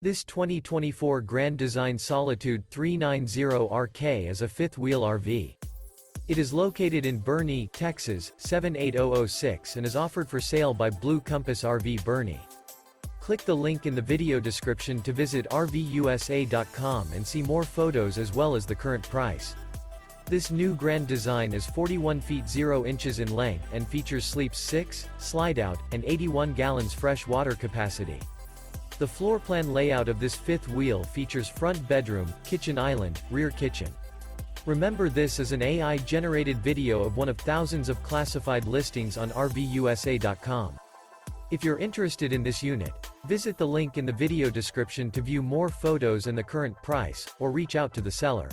This 2024 Grand Design Solitude 390RK is a fifth-wheel RV. It is located in Boerne, Texas, 78006 and is offered for sale by Blue Compass RV Boerne. Click the link in the video description to visit RVUSA.com and see more photos as well as the current price. This new Grand Design is 41 feet 0 inches in length and features sleeps 6, Slideout, and 81 gallons fresh water capacity. The floor plan layout of this fifth wheel features front bedroom, kitchen island, rear kitchen. Remember, this is an AI-generated video of one of thousands of classified listings on RVUSA.com. If you're interested in this unit, visit the link in the video description to view more photos and the current price, or reach out to the seller.